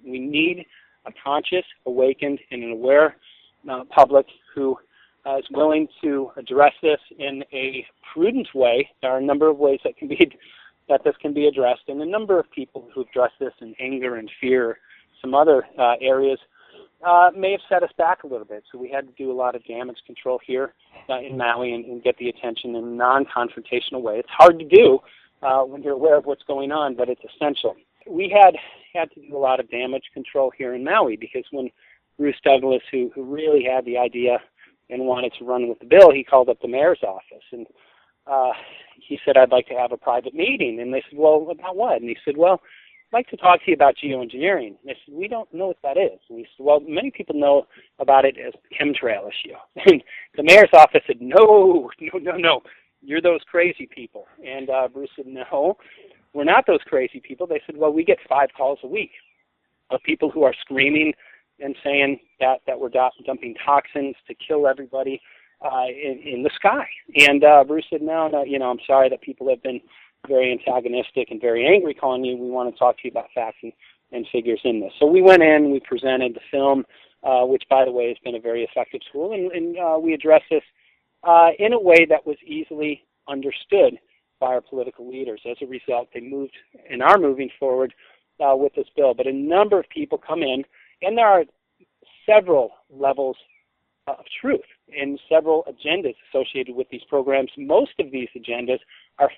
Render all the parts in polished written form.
We need a conscious, awakened, and an aware public who is willing to address this in a prudent way. There are a number of ways that this can be addressed, and a number of people who address this in anger and fear, some other areas, may have set us back a little bit. So we had to do a lot of damage control here in Maui and get the attention in a non-confrontational way. It's hard to do when you're aware of what's going on, but it's essential. We had to do a lot of damage control here in Maui because when Bruce Douglas, who really had the idea and wanted to run with the bill, he called up the mayor's office and he said, "I'd like to have a private meeting." And they said, "Well, about what?" And he said, "Well, I'd like to talk to you about geoengineering." And they said, "We don't know what that is." And he said, "Well, many people know about it as the chemtrail issue." And the mayor's office said, no, you're those crazy people. And Bruce said, "No, we're not those crazy people." They said, "Well, we get 5 calls a week of people who are screaming and saying that we're dumping toxins to kill everybody in the sky." And Bruce said, no, I'm sorry that people have been very antagonistic and very angry calling you. We want to talk to you about facts and figures in this. So we went in, we presented the film, which, by the way, has been a very effective tool, and we addressed this in a way that was easily understood by our political leaders. As a result, they moved and are moving forward with this bill. But a number of people come in, and there are several levels of truth and several agendas associated with these programs. Most of these agendas are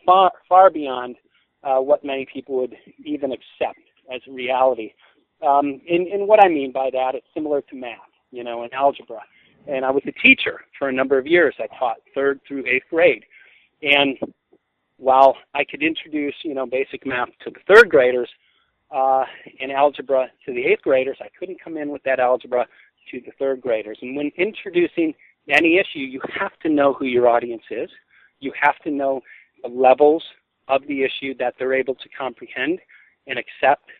far beyond what many people would even accept as reality. And what I mean by that, it's similar to math, and algebra. And I was a teacher for a number of years. I taught 3rd through 8th grade. And while I could introduce, basic math to the 3rd graders and algebra to the 8th graders, I couldn't come in with that algebra to the 3rd graders. And when introducing any issue, you have to know who your audience is. You have to know the levels of the issue that they're able to comprehend and accept,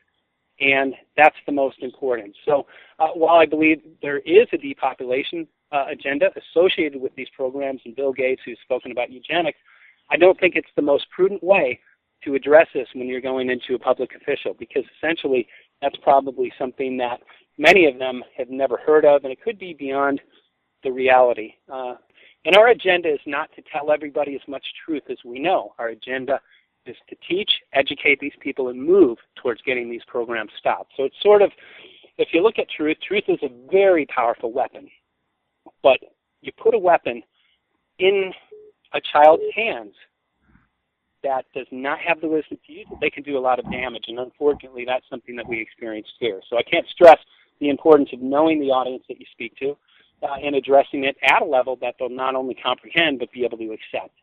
and that's the most important. So while I believe there is a depopulation agenda associated with these programs, and Bill Gates, who's spoken about eugenics, I don't think it's the most prudent way to address this when you're going into a public official, because essentially that's probably something that many of them have never heard of, and it could be beyond the reality. And our agenda is not to tell everybody as much truth as we know. Our agenda is to teach, educate these people, and move towards getting these programs stopped. So it's sort of, if you look at truth is a very powerful weapon. But you put a weapon in a child's hands that does not have the wisdom to use it, they can do a lot of damage. And unfortunately, that's something that we experienced here. So I can't stress the importance of knowing the audience that you speak to and addressing it at a level that they'll not only comprehend, but be able to accept.